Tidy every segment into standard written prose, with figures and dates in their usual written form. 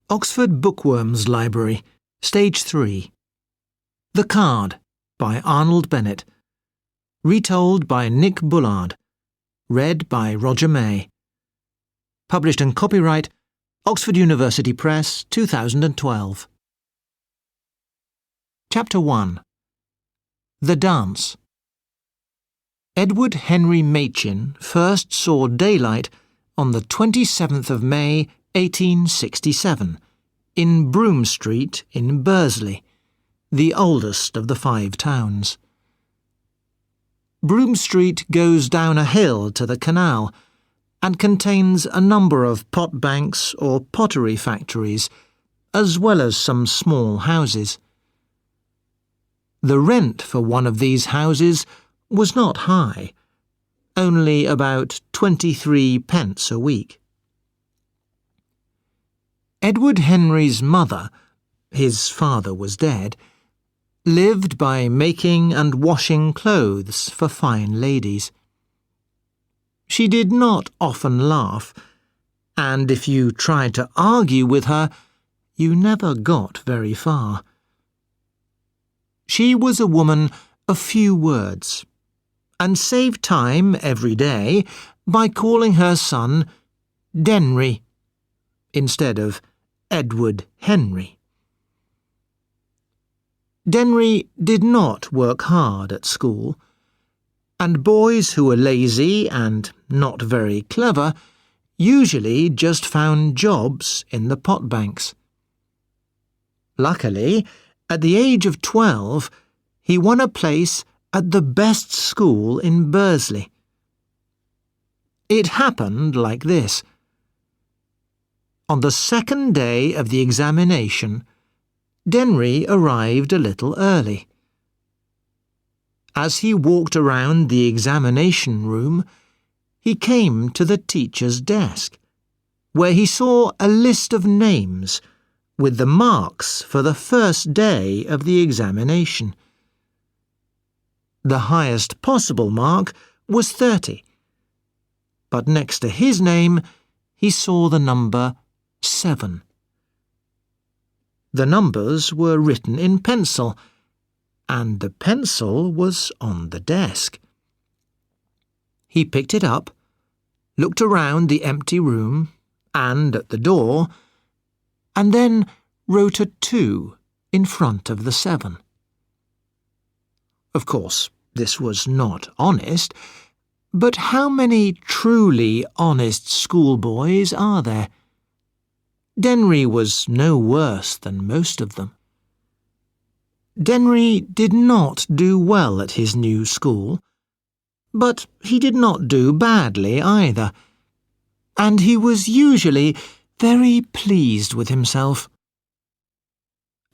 Oxford Bookworms Library, Stage 3. The Card, by Arnold Bennett. Retold by Nick Bullard. Read by Roger May. Published and copyright Oxford University Press, 2012. Chapter 1. The Dance. Edward Henry Machin first saw daylight on the 27th of May, 1867, in Broome Street in Bursley, the oldest of the 5 towns. Broome Street goes down a hill to the canal and contains a number of pot banks or pottery factories, as well as some small houses. The rent for one of these houses was not high, only about 23 pence a week. Edward Henry's mother, his father was dead, lived by making and washing clothes for fine ladies. She did not often laugh, and if you tried to argue with her, you never got very far. She was a woman of few words, and saved time every day by calling her son Denry instead of Edward Henry. Denry did not work hard at school, and boys who were lazy and not very clever usually just found jobs in the pot banks. Luckily, at the age of 12, he won a place at the best school in Bursley. It happened like this. On the second day of the examination, Denry arrived a little early. As he walked around the examination room, he came to the teacher's desk, where he saw a list of names with the marks for the first day of the examination. The highest possible mark was 30, but next to his name he saw the number 7. The numbers were written in pencil, and the pencil was on the desk. He picked it up, looked around the empty room and at the door, and then wrote a 2 in front of the 7. Of course, this was not honest, but how many truly honest schoolboys are there? Denry was no worse than most of them. Denry did not do well at his new school, but he did not do badly either, and he was usually very pleased with himself.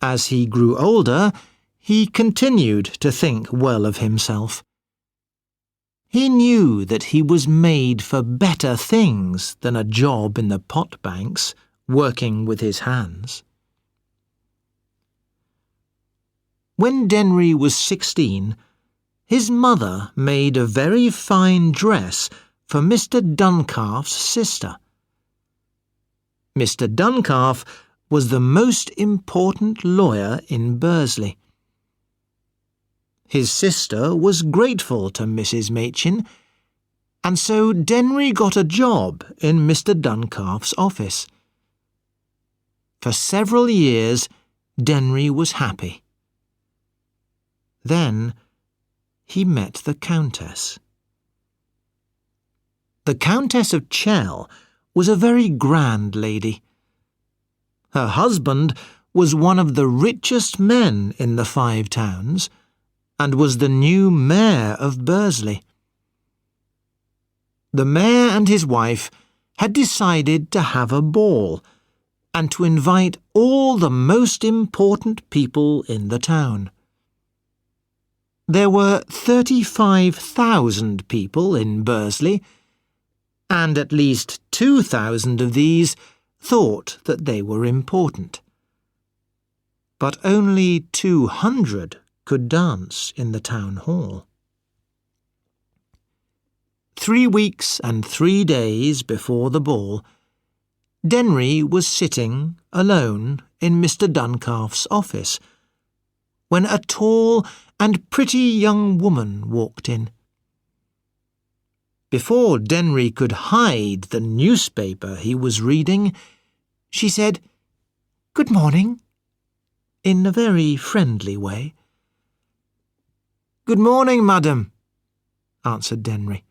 As he grew older, he continued to think well of himself. He knew that he was made for better things than a job in the pot banks, working with his hands. When Denry was 16, his mother made a very fine dress for Mr. Duncalf's sister. Mr. Duncalf was the most important lawyer in Bursley. His sister was grateful to Mrs. Machin, and so Denry got a job in Mr. Duncalf's office. For several years, Denry was happy. Then he met the Countess. The Countess of Chell was a very grand lady. Her husband was one of the richest men in the 5 towns and was the new mayor of Bursley. The mayor and his wife had decided to have a ball and to invite all the most important people in the town. There were 35,000 people in Bursley, and at least 2,000 of these thought that they were important. But only 200 could dance in the town hall. 3 weeks and 3 days before the ball, Denry was sitting alone in Mr. Duncalf's office when a tall and pretty young woman walked in. Before Denry could hide the newspaper he was reading, she said, "Good morning," in a very friendly way. "Good morning, madam," answered Denry.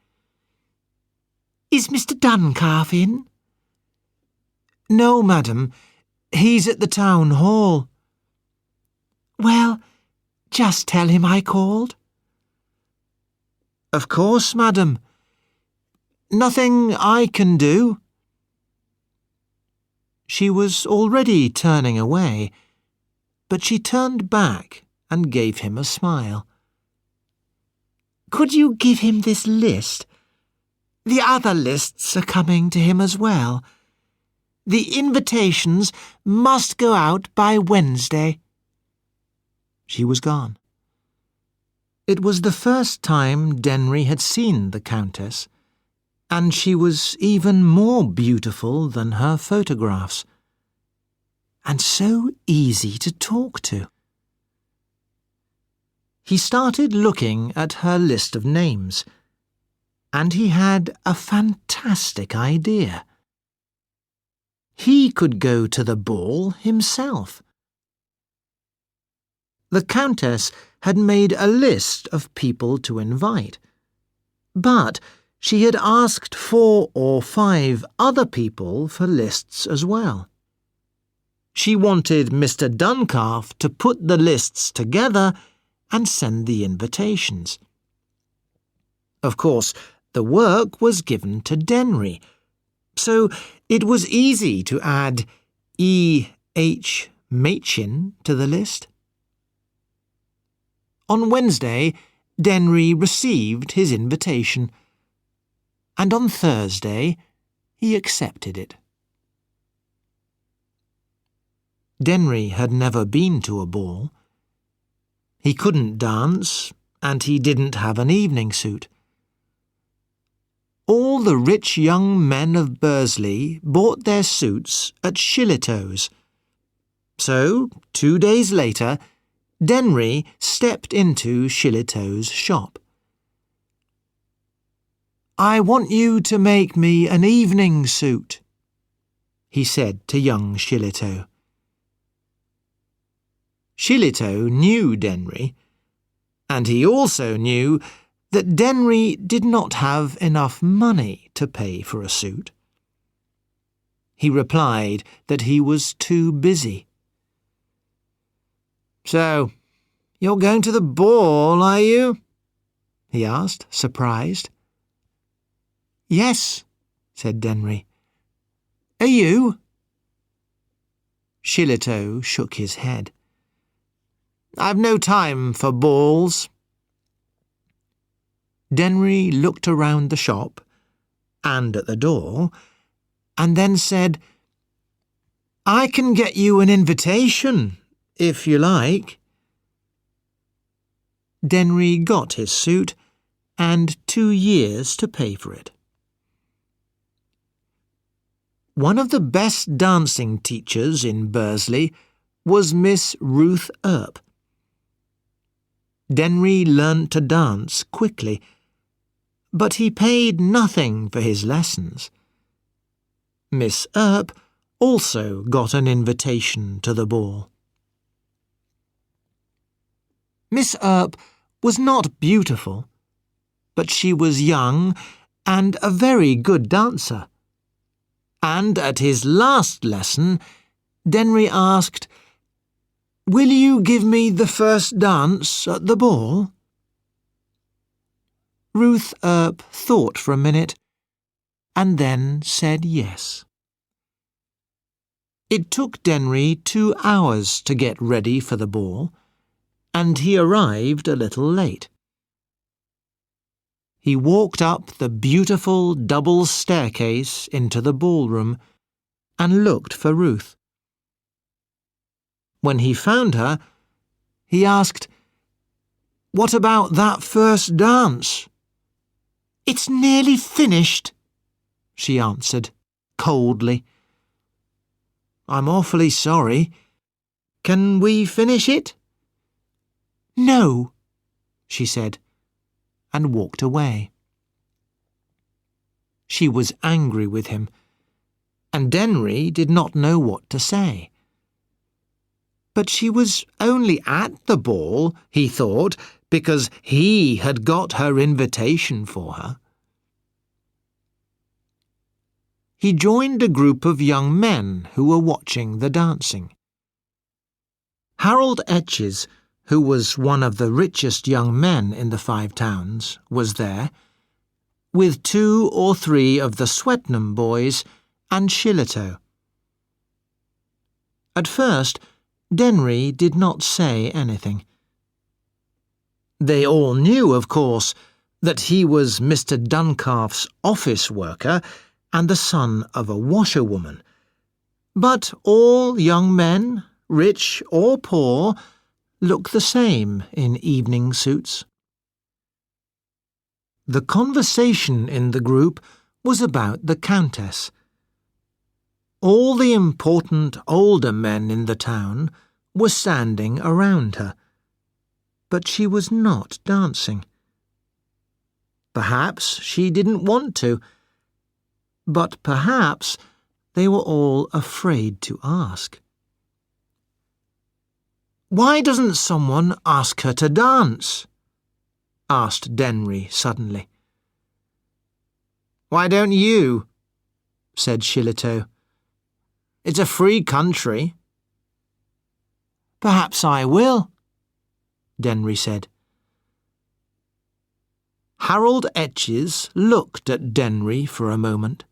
"Is Mr. Duncalf in?" "No, madam. He's at the town hall." "Well, just tell him I called." "Of course, madam. Nothing I can do." She was already turning away, but she turned back and gave him a smile. "Could you give him this list? The other lists are coming to him as well. The invitations must go out by Wednesday." She was gone. It was the first time Denry had seen the Countess, and she was even more beautiful than her photographs, and so easy to talk to. He started looking at her list of names, and he had a fantastic idea. He could go to the ball himself. The Countess had made a list of people to invite, but she had asked 4 or 5 other people for lists as well. She wanted Mr. Duncalf to put the lists together and send the invitations. Of course, the work was given to Denry, so it was easy to add E.H. Machin to the list. On Wednesday, Denry received his invitation, and on Thursday he accepted it. Denry had never been to a ball. He couldn't dance, and he didn't have an evening suit. All the rich young men of Bursley bought their suits at Shillitoe's. So, 2 days later, Denry stepped into Shillitoe's shop. "I want you to make me an evening suit," he said to young Shillitoe. Shillitoe knew Denry, and he also knew that Denry did not have enough money to pay for a suit. He replied that he was too busy. "So, you're going to the ball, are you?" he asked, surprised. "Yes," said Denry. "Are you?" Shillitoe shook his head. "I've no time for balls." Denry looked around the shop and at the door, and then said, "I can get you an invitation, if you like." Denry got his suit and 2 years to pay for it. One of the best dancing teachers in Bursley was Miss Ruth Earp. Denry learnt to dance quickly, but he paid nothing for his lessons. Miss Earp also got an invitation to the ball. Miss Earp was not beautiful, but she was young and a very good dancer. And at his last lesson, Denry asked, "Will you give me the first dance at the ball?" Ruth Earp thought for a minute, and then said yes. It took Denry 2 hours to get ready for the ball, and he arrived a little late. He walked up the beautiful double staircase into the ballroom and looked for Ruth. When he found her, he asked, "What about that first dance?" "It's nearly finished," she answered, coldly. I'm awfully sorry. Can we finish it?" "No," she said, and walked away. She was angry with him, and Denry did not know what to say. But she was only at the ball, he thought, because he had got her invitation for her. He joined a group of young men who were watching the dancing. Harold Etches, who was one of the richest young men in the Five Towns, was there, with 2 or 3 of the Swetnam boys and Shillitoe. At first, Denry did not say anything. They all knew, of course, that he was Mr. Duncalf's office worker and the son of a washerwoman. But all young men, rich or poor, look the same in evening suits. The conversation in the group was about the Countess. All the important older men in the town were standing around her, but she was not dancing. Perhaps she didn't want to, but perhaps they were all afraid to ask. "Why doesn't someone ask her to dance?" asked Denry suddenly. "Why don't you?" said Shillitoe. "It's a free country." "Perhaps I will," Denry said. Harold Etches looked at Denry for a moment.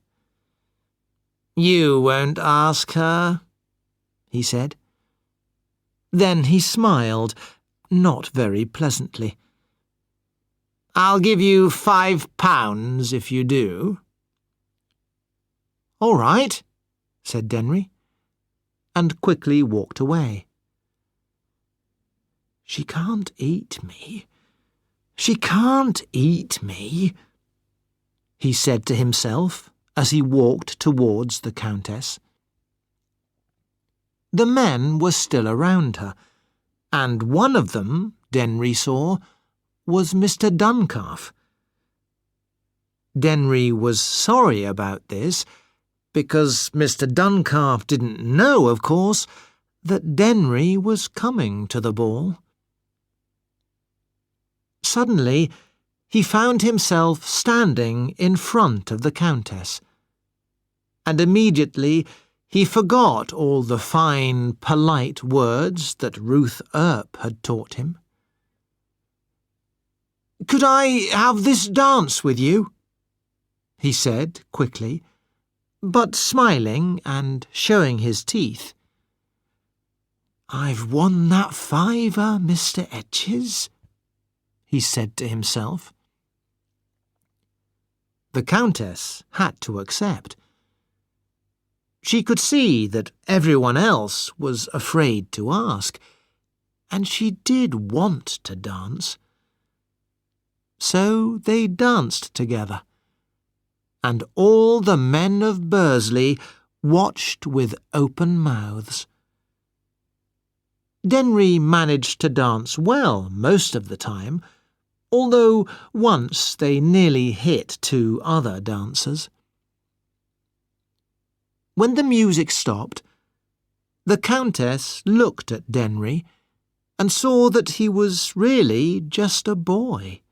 "You won't ask her?" he said. Then he smiled, not very pleasantly. "I'll give you £5 if you do." "All right," said Denry, and quickly walked away. "She can't eat me. She can't eat me," he said to himself as he walked towards the Countess. The men were still around her, and one of them, Denry saw, was Mr. Duncalf. Denry was sorry about this, because Mr. Duncalf didn't know, of course, that Denry was coming to the ball. Suddenly, he found himself standing in front of the Countess, and immediately he forgot all the fine, polite words that Ruth Earp had taught him. "Could I have this dance with you?" he said quickly, but smiling and showing his teeth. "I've won that £5, Mr. Etches," he said to himself. The Countess had to accept. She could see that everyone else was afraid to ask, and she did want to dance. So they danced together, and all the men of Bursley watched with open mouths. Denry managed to dance well most of the time, although once they nearly hit 2 other dancers. When the music stopped, the Countess looked at Denry and saw that he was really just a boy.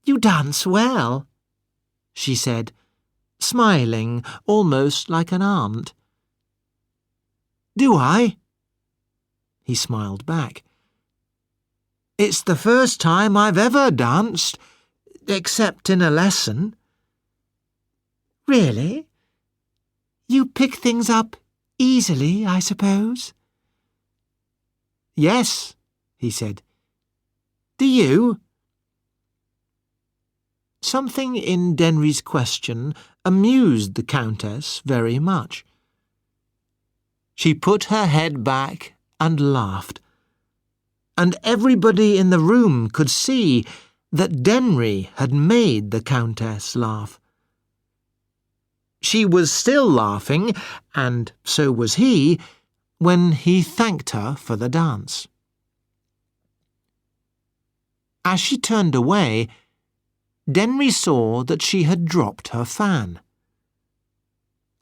"You dance well," she said, smiling almost like an aunt. "Do I?" He smiled back. "It's the first time I've ever danced, except in a lesson." "Really? You pick things up easily, I suppose?" "Yes," he said. "Do you?" Something in Denry's question amused the Countess very much. She put her head back and laughed, and everybody in the room could see that Denry had made the Countess laugh. She was still laughing, and so was he, when he thanked her for the dance. As she turned away, Denry saw that she had dropped her fan.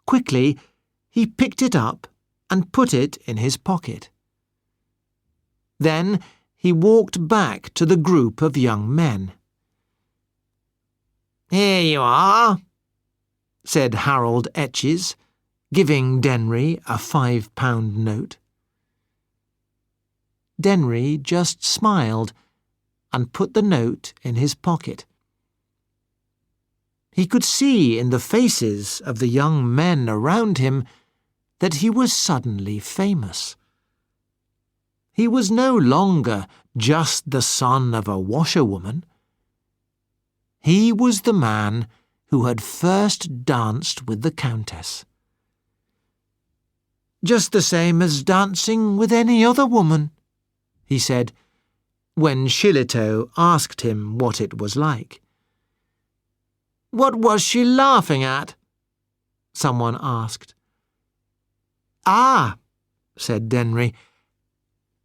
Quickly, he picked it up and put it in his pocket. Then he walked back to the group of young men. "Here you are," said Harold Etches, giving Denry a £5 note. Denry just smiled and put the note in his pocket. He could see in the faces of the young men around him that he was suddenly famous. He was no longer just the son of a washerwoman. He was the man who had first danced with the Countess. "Just the same as dancing with any other woman," he said, when Shillito asked him what it was like. "What was she laughing at?" someone asked. "Ah," said Denry,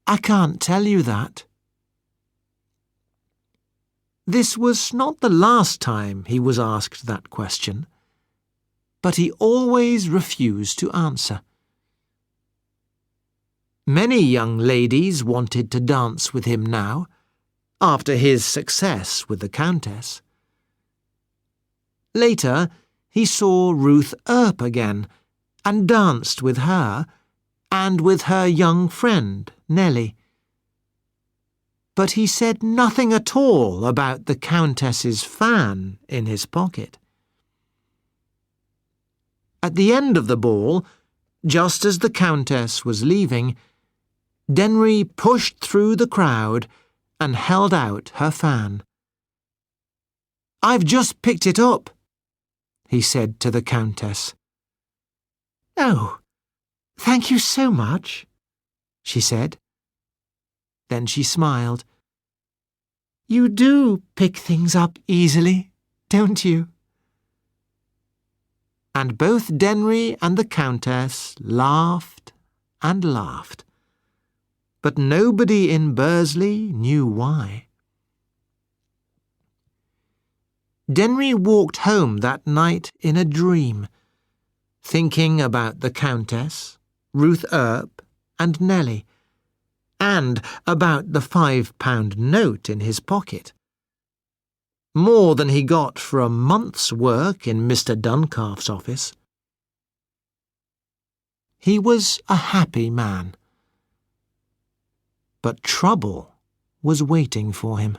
"I can't tell you that." This was not the last time he was asked that question, but he always refused to answer. Many young ladies wanted to dance with him now, after his success with the Countess. Later, he saw Ruth Earp again, and danced with her, and with her young friend, Nellie. But he said nothing at all about the Countess's fan in his pocket. At the end of the ball, just as the Countess was leaving, Denry pushed through the crowd and held out her fan. "I've just picked it up," he said to the Countess. "Oh, thank you so much," she said. Then she smiled. "You do pick things up easily, don't you?" And both Denry and the Countess laughed and laughed. But nobody in Bursley knew why. Denry walked home that night in a dream, thinking about the Countess, Ruth Earp, and Nellie, and about the £5 note in his pocket. More than he got for a month's work in Mr. Duncalf's office. He was a happy man. But trouble was waiting for him.